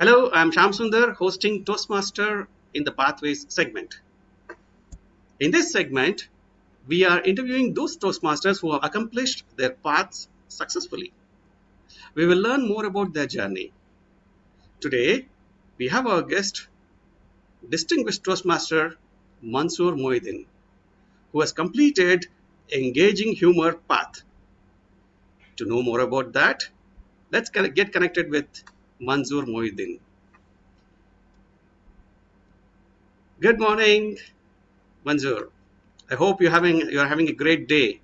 Hello, I'm Sham Sundar, hosting Toastmaster in the Pathways segment. In this segment, we are interviewing those Toastmasters who have accomplished their paths successfully. We will learn more about their journey. Today, we have our guest, distinguished Toastmaster Manzoor Moideen, who has completed Engaging Humor Path. To know more about that, let's get connected with Manzoor Moideen. Good morning, Manzoor. I hope you're having a great day.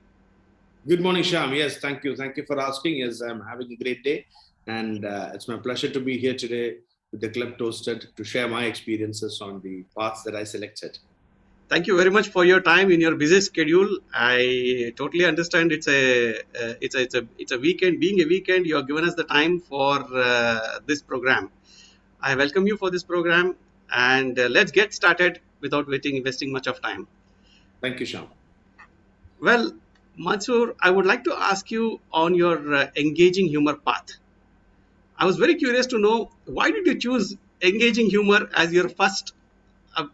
Good morning, Sham. Yes, thank you. Thank you for asking. Yes, I'm having a great day. And it's my pleasure to be here today with the Club Toasted to share my experiences on the paths that I selected. Thank you very much for your time in your busy schedule. I totally understand it's a weekend. Being a weekend, you have given us the time for this program. I welcome you for this program, and let's get started without wasting much of time. Thank you, Sham. Well, Mansoor, I would like to ask you on your engaging humor path. I was very curious to know why did you choose engaging humor as your first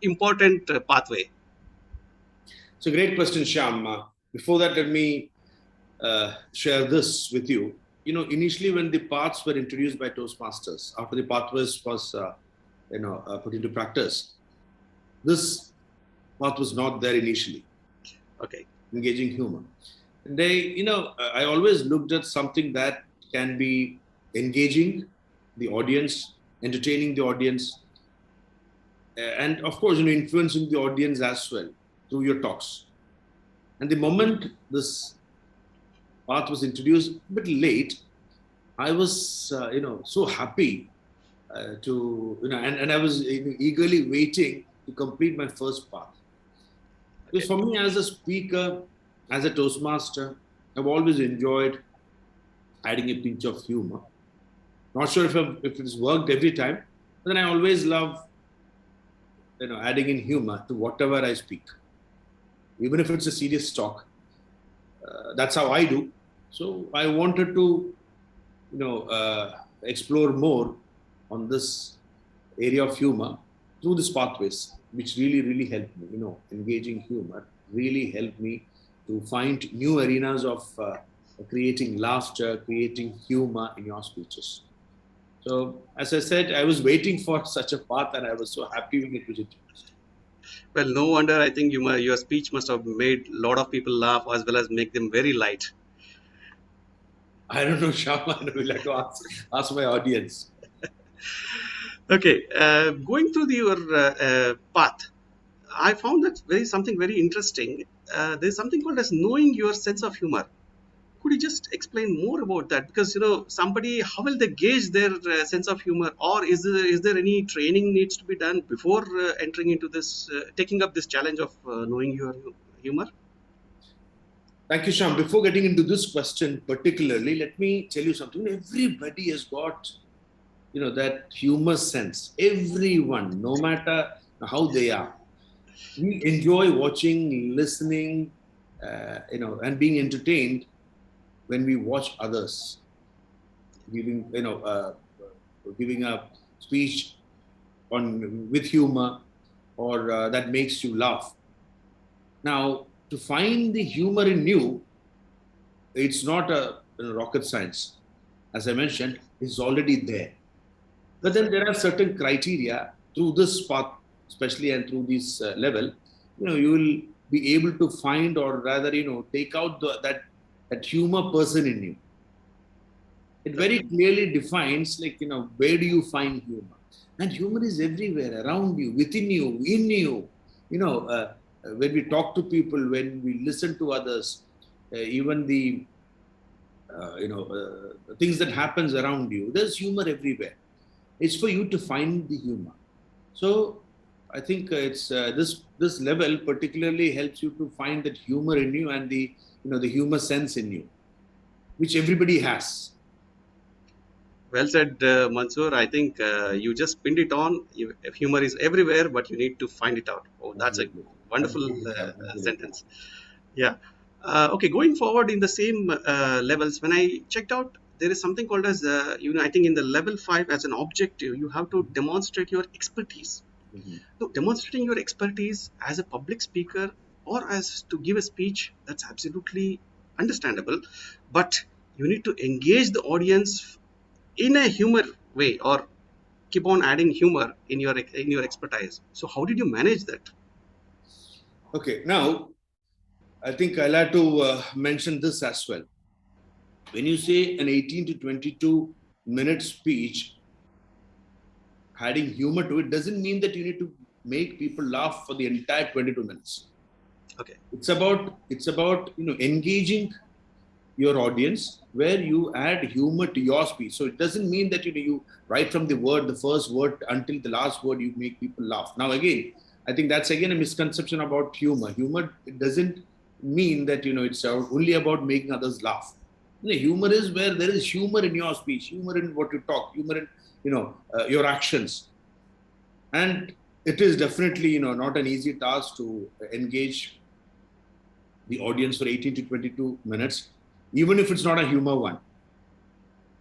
important pathway? It's a great question, Sham. Before that, let me share this with you. Initially when the paths were introduced by Toastmasters, after the pathways was, put into practice, this path was not there initially. Okay. Engaging humor. And I always looked at something that can be engaging the audience, entertaining the audience, and of course, influencing the audience as well through your talks. And the moment this path was introduced a bit late, I was, so happy and I was eagerly waiting to complete my first path. Because for me, as a speaker, as a Toastmaster, I've always enjoyed adding a pinch of humor. Not sure if it's worked every time, but then I always love, adding in humor to whatever I speak, even if it's a serious talk. That's how I do. So I wanted to, explore more on this area of humor through these pathways, which really helped me. Engaging humor really helped me to find new arenas of creating laughter, creating humor in your speeches. So, as I said, I was waiting for such a path, and I was so happy when it was introduced. Well, no wonder. I think your speech must have made a lot of people laugh as well as make them very light. I don't know, Shama. I will have to ask my audience. Okay, going through your path, I found that something very interesting. There's something called as knowing your sense of humor. Could you just explain more about that? Because somebody, how will they gauge their sense of humor, or is there any training needs to be done before entering into this, taking up this challenge of knowing your humor? Thank you, Sham. Before getting into this question particularly, let me tell you something. Everybody has got, that humor sense. Everyone, no matter how they are, we enjoy watching, listening, and being entertained when we watch others giving, giving a speech on with humor or that makes you laugh. Now, to find the humor in you, it's not a rocket science. As I mentioned, it's already there. But That's then right. there are certain criteria through this path, especially and through this level, you will be able to find or rather, take out that humor person in you. It That's very right. clearly defines, like, where do you find humor? And humor is everywhere, around you, within you, in you. When we talk to people, when we listen to others, even the things that happens around you, there's humor everywhere. It's for you to find the humor. So I think it's this level particularly helps you to find that humor in you and the humor sense in you, which everybody has. Well said, Mansoor. I think you just pinned it on. Humor is everywhere, but you need to find it out. Oh, that's a Absolutely. wonderful Absolutely, Sham. Absolutely. sentence. Yeah. Okay, going forward in the same levels, when I checked out there is something called as, I think in the level 5 as an objective, you have to demonstrate your expertise. Mhm. So demonstrating your expertise as a public speaker or as to give a speech, that's absolutely understandable. But you need to engage the audience in a humor way, or keep on adding humor in your expertise. So how did you manage that? Okay, now I think I'll have to mention this as well. When you say an 18 to 22-minute speech, adding humor to it doesn't mean that you need to make people laugh for the entire 22 minutes. Okay. It's about engaging your audience where you add humor to your speech. So it doesn't mean that you right from the first word until the last word, you make people laugh. Now again, I think that's again a misconception about humor. Humor, it doesn't mean that it's only about making others laugh. Humor is where there is humor in your speech, humor in what you talk, humor in your actions. And it is definitely not an easy task to engage the audience for 18 to 22 minutes, even if it's not a humor one.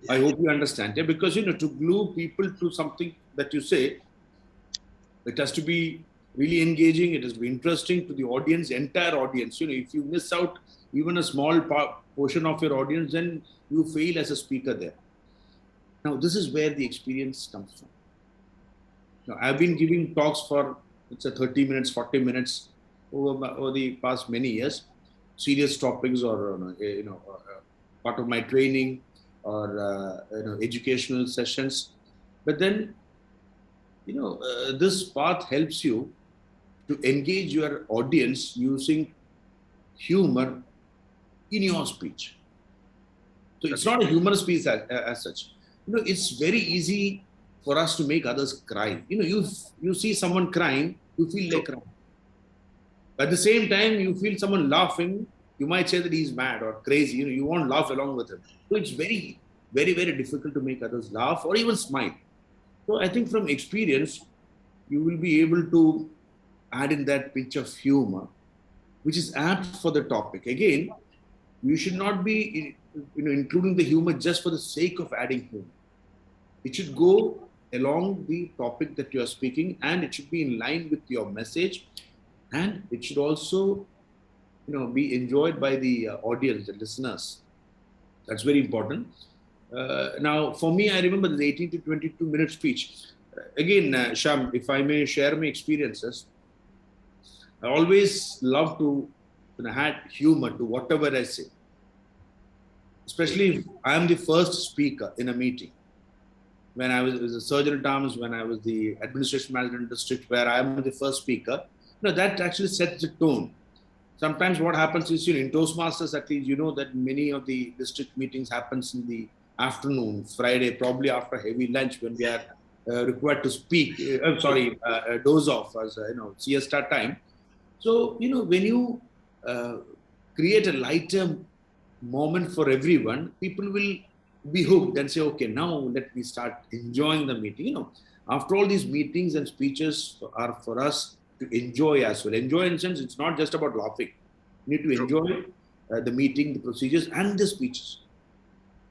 I Yeah, hope you understand. Yeah, because to glue people to something that you say, it has to be really engaging. It has to be interesting to the audience, entire audience. If you miss out even a small portion of your audience, then you fail as a speaker there. Now, this is where the experience comes from. I've been giving talks for it's a 30 minutes, 40 minutes over the past many years, serious topics or part of my training or educational sessions. But then this path helps you to engage your audience using humor in your speech. So it's okay. not a humorous speech as such. It's very easy for us to make others cry. You see someone crying, you feel like True. crying. At the same time, you feel someone laughing, you might say that he's mad or crazy. You won't laugh along with him. So it's very, very, very difficult to make others laugh or even smile. So I think from experience, you will be able to add in that pinch of humor, which is apt for the topic. Again, you should not be including the humor just for the sake of adding humor. It should go along the topic that you are speaking, and it should be in line with your message, and it should also be enjoyed by the audience, the listeners. That's very important. Now, for me, I remember the 18 to 22-minute speech. Again, Sham, if I may share my experiences, I always love to add humor to whatever I say, Great. especially if I am the first speaker in a meeting. When I was a surgeon at arms, when I was the administration manager in district, where I am the first speaker, that actually sets the tone. Sometimes what happens is, in Toastmasters, at least, that many of the district meetings happens in the afternoon, Friday, probably after heavy lunch when we Yeah, are yeah. required to speak. I'm True. sorry, doze off as siesta time. So when you uh, create a lighter moment for everyone, people will be hooked and say, okay, now let me start enjoying the meeting. After all, these meetings and speeches are for us to enjoy as well. Enjoy in the sense it's not just about laughing. You need to True. enjoy the meeting, the procedures, and the speeches.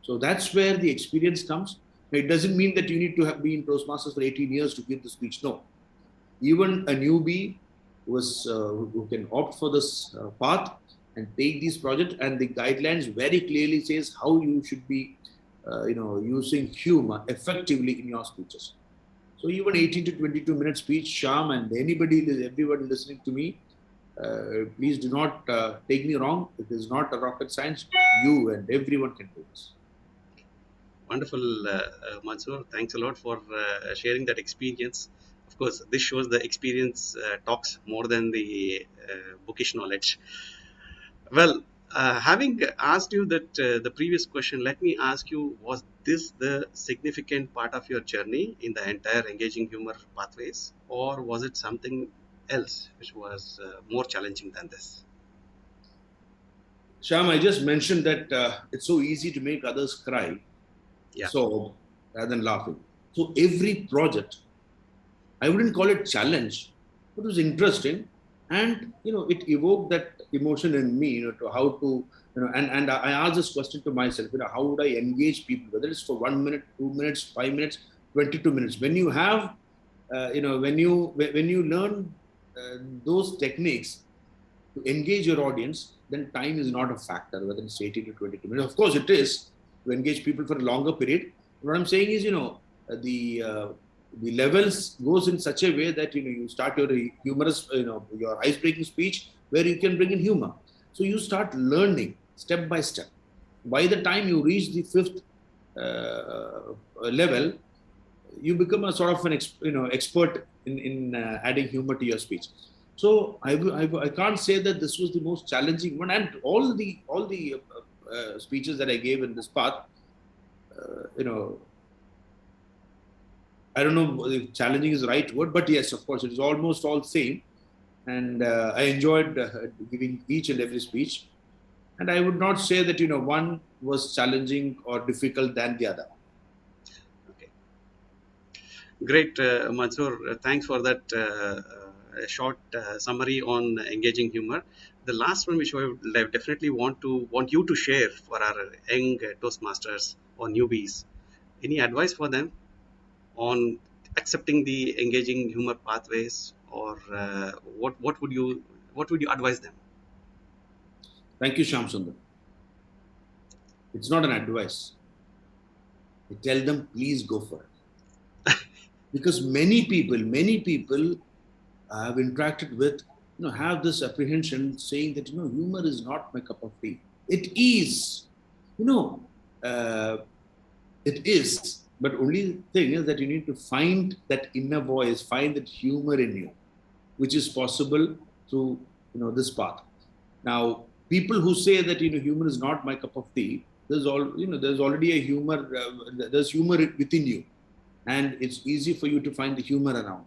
So that's where the experience comes. It doesn't mean that you need to have been in Toastmasters for 18 years to give the speech. No, even a newbie who can opt for this path and take these projects, and the guidelines very clearly says how you should be using humor effectively in your speeches. So even 18 to 22 minute speech, Sham, and everybody listening to me, please do not take me wrong. It is not a rocket science. You and everyone can do this. Wonderful, Mansoor. Thanks a lot for sharing that experience. Of course, this shows the experience talks more than the bookish knowledge. Well, having asked you that the previous question, let me ask you: was this the significant part of your journey in the entire engaging humor pathways, or was it something else which was more challenging than this? Sham, I just mentioned that it's so easy to make others cry, Yeah. so rather than laughing. So every project, I wouldn't call it challenge, but it was interesting and it evoked that emotion in me, to how to, and I asked this question to myself, how would I engage people, whether it's for 1 minute, 2 minutes, 5 minutes, 22 minutes. When you have, when you learn those techniques to engage your audience, then time is not a factor, whether it's 80 to 22 minutes. Of course, it is to engage people for a longer period. What I'm saying is, the levels goes in such a way that you start your humorous, your ice-breaking speech where you can bring in humor. So you start learning step by step. By the time you reach the fifth level, you become a sort of an expert in adding humor to your speech. So I can't say that this was the most challenging one, and all the speeches that I gave in this path, I don't know if challenging is the right word, but yes, of course, it is almost all same, and I enjoyed giving each and every speech, and I would not say that one was challenging or difficult than the other. Okay. Great, Mansoor. Thanks for that short summary on engaging humor. The last one, which I would definitely want you to share for our young Toastmasters or newbies. Any advice for them on accepting the engaging humor pathways, or what would you advise them? Thank you, Sham Sundar. It's not an advice. I tell them, please go for it. Because many people I have interacted with, have this apprehension saying that, humor is not my cup of tea. It is, you know, uh, it is. But only thing is that you need to find that inner voice, find that humor in you, which is possible through, this path. Now, people who say that humor is not my cup of tea, there's already a humor. There's humor within you, and it's easy for you to find the humor around.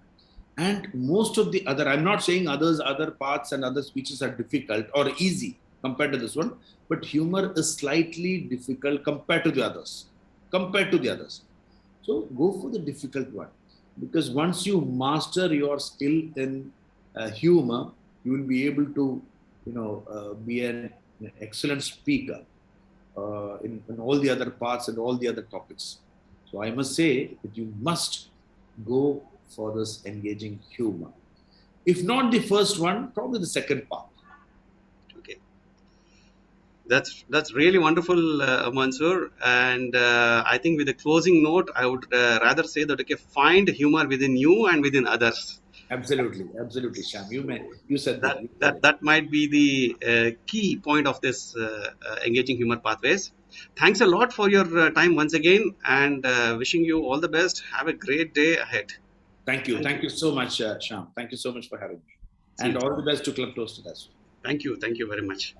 And most of the other, I'm not saying other parts and other speeches are difficult or easy compared to this one, but humor is slightly difficult compared to the others. Compared to the others. So go for the difficult one, because once you master your skill in humor, you will be able to, be an excellent speaker in all the other parts and all the other topics. So I must say that you must go for this engaging humor. If not the first one, probably the second part. Okay, that's really wonderful, Mansoor. And I think with a closing note, I would rather say that, okay, find humor within you and within others. Absolutely, absolutely, Sham. You said that. that You said that it. that might be the key point of this engaging humor pathways. Thanks a lot for your time once again, and wishing you all the best. Have a great day ahead. Thank you. Thank Thank you. you so much, Sham. Thank you so much for having me. See And you. all the best to Club Toasted as well. Thank you very much.